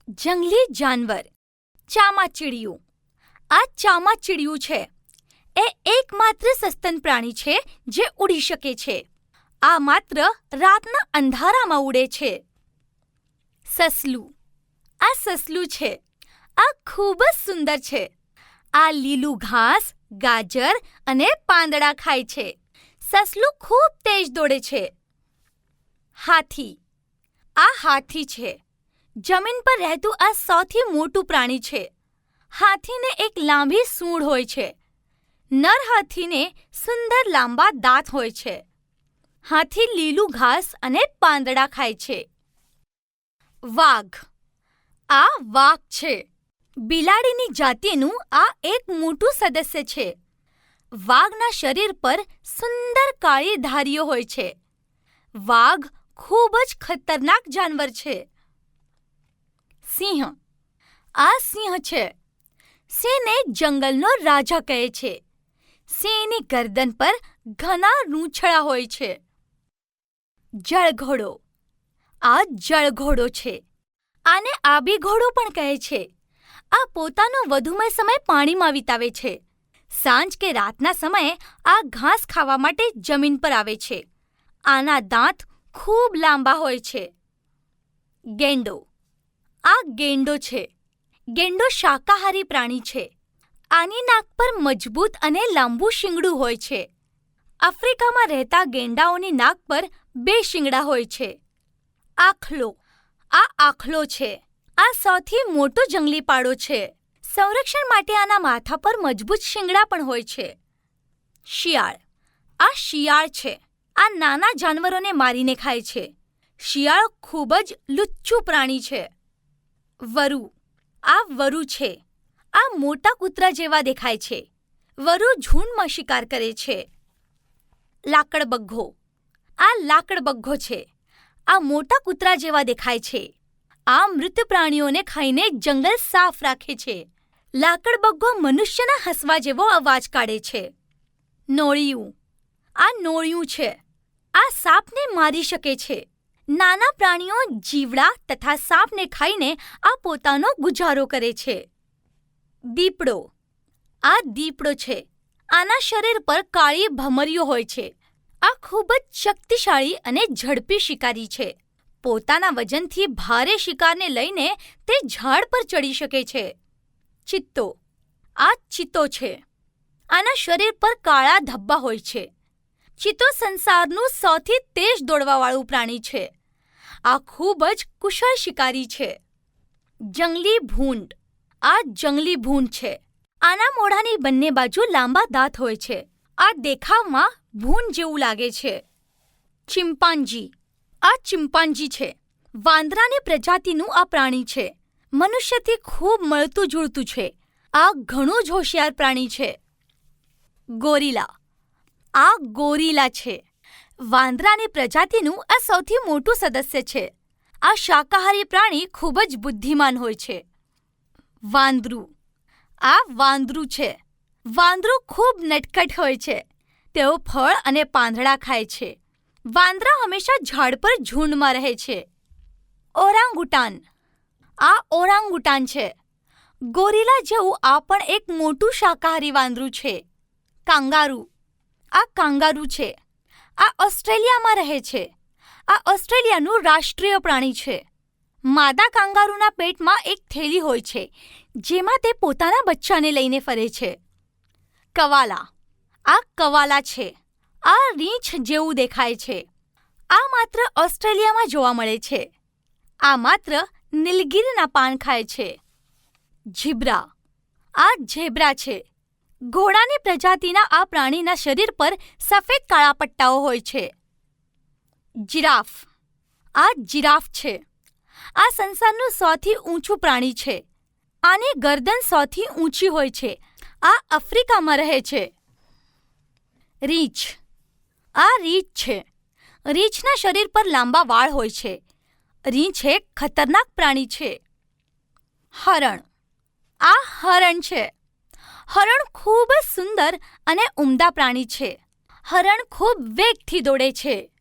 જંગલી જાનવર ચામાચીડિયું. આ ચામાચીડિયું છે એ એકમાત્ર સસ્તન પ્રાણી છે જે ઉડી શકે છે. આ માત્ર રાતના અંધારામાં ઉડે છે. સસલું. આ સસલું છે. આ ખૂબ જ સુંદર છે. આ લીલું ઘાસ, ગાજર અને પાંદડા ખાય છે. સસલું ખૂબ તેજ દોડે છે. હાથી. આ હાથી છે. જમીન પર રહેતું આ સૌથી મોટું પ્રાણી છે. હાથીને એક લાંબી સૂંઢ હોય છે. નર હાથીને સુંદર લાંબા દાંત હોય છે. હાથી લીલું ઘાસ અને પાંદડા ખાય છે. વાઘ. આ વાઘ છે. બિલાડીની જાતિનું આ એક મોટું સદસ્ય છે. વાઘના શરીર પર સુંદર કાળી ધારીઓ હોય છે. વાઘ ખૂબ જ ખતરનાક જાનવર છે. સિંહ. આ સિંહ છે. સિંહને જંગલનો રાજા કહે છે. સિંહની ગરદન પર ઘણા રૂંછડા હોય છે. જળઘોડો. આ જળઘોડો છે. આને આબી ઘોડો પણ કહે છે. આ પોતાનો વધુમય સમય પાણીમાં વિતાવે છે. સાંજ કે રાતના સમયે આ ઘાસ ખાવા માટે જમીન પર આવે છે. આના દાંત ખૂબ લાંબા હોય છે. ગેંડો. આ ગેંડો છે. ગેંડો શાકાહારી પ્રાણી છે. આની નાક પર મજબૂત અને લાંબુ શિંગડું હોય છે. આફ્રિકામાં રહેતા ગેંડાઓની નાક પર 2 શિંગડા હોય છે. આખલો. આ આખલો છે. આ સૌથી મોટો જંગલી પાડો છે. સંરક્ષણ માટે આના માથા પર મજબૂત શિંગડા પણ હોય છે. શિયાળ. આ શિયાળ છે. આ નાના જાનવરોને મારીને ખાય છે. શિયાળ ખૂબ જ લુચ્ચું પ્રાણી છે. વરુ. આ વરુ છે. આ મોટા કૂતરા જેવા દેખાય છે. વરુ ઝૂંડમાં શિકાર કરે છે. લાકડબગ્ઘો. આ લાકડબગ્ઘો છે. આ મોટા કૂતરા જેવા દેખાય છે. આ મૃત પ્રાણીઓને ખાઈને જંગલ સાફ રાખે છે. લાકડબગ્ઘો મનુષ્યના હસવા જેવો અવાજ કાઢે છે. નોળિયું. આ નોળિયું છે. આ સાપને મારી શકે છે. નાના પ્રાણીઓ જીવડા તથા સાપને ખાઈને આ પોતાનો ગુજારો કરે છે. દીપડો. આ દીપડો છે. આના શરીર પર કાળી ભમરીઓ હોય છે. આ ખૂબ જ શક્તિશાળી અને ઝડપી શિકારી છે. પોતાના વજનથી ભારે શિકારને લઈને તે ઝાડ પર ચડી શકે છે. ચિત્તો. આ ચિત્તો છે. આના શરીર પર કાળા ધબ્બા હોય છે. ચિત્તો સંસારનું સૌથી તેજ દોડવાવાળું પ્રાણી છે. આ ખૂબ જ કુશળ શિકારી છે. જંગલી ભૂંડ. આ જંગલી ભૂંડ છે. આના મોઢાની બંને બાજુ લાંબા દાંત હોય છે. આ દેખાવમાં ભૂંડ જેવું લાગે છે. ચિમ્પાન્જી. આ ચિમ્પાન્જી છે. વાંદરાની પ્રજાતિનું આ પ્રાણી છે. મનુષ્યથી ખૂબ મળતું જુળતું છે. આ ઘણું જ હોશિયાર પ્રાણી છે. ગોરીલા. આ ગોરીલા છે. વાંદરાની પ્રજાતિનું આ સૌથી મોટું સદસ્ય છે. આ શાકાહારી પ્રાણી ખૂબ જ બુદ્ધિમાન હોય છે. વાંદરું. આ વાંદરું છે. વાંદરું ખૂબ નટખટ હોય છે. તેઓ ફળ અને પાંદડા ખાય છે. વાંદરા હંમેશા ઝાડ પર ઝૂંડમાં રહે છે. ઓરાંગુટાન. આ ઓરાંગુટાન છે. ગોરીલા જેવું આ પણ એક મોટું શાકાહારી વાંદરું છે. કાંગારૂ. આ કાંગારૂ છે. આ ઓસ્ટ્રેલિયામાં રહે છે. આ ઓસ્ટ્રેલિયાનું રાષ્ટ્રીય પ્રાણી છે. માદા કાંગારૂના પેટમાં એક થેલી હોય છે જેમાં તે પોતાના બચ્ચાને લઈને ફરે છે. કવાલા. આ કવાલા છે. આ રીંછ જેવું દેખાય છે. આ માત્ર ઓસ્ટ્રેલિયામાં જોવા મળે છે. આ માત્ર નીલગિરીના પાન ખાય છે. ઝીબ્રા. આ ઝેબ્રા છે. ઘોડાની પ્રજાતિના આ પ્રાણીના શરીર પર સફેદ કાળા પટ્ટાઓ હોય છે. જિરાફ. આ જિરાફ છે. આ સંસારનું સૌથી ઊંચું પ્રાણી છે. આની ગરદન સૌથી ઊંચી હોય છે. આ આફ્રિકામાં રહે છે. રીંછ. આ રીંછ છે. રીંછના શરીર પર લાંબા વાળ હોય છે. રીંછ એક ખતરનાક પ્રાણી છે. હરણ. આ હરણ છે. હરણ ખૂબ જ સુંદર અને ઉમદા પ્રાણી છે. હરણ ખૂબ વેગથી દોડે છે.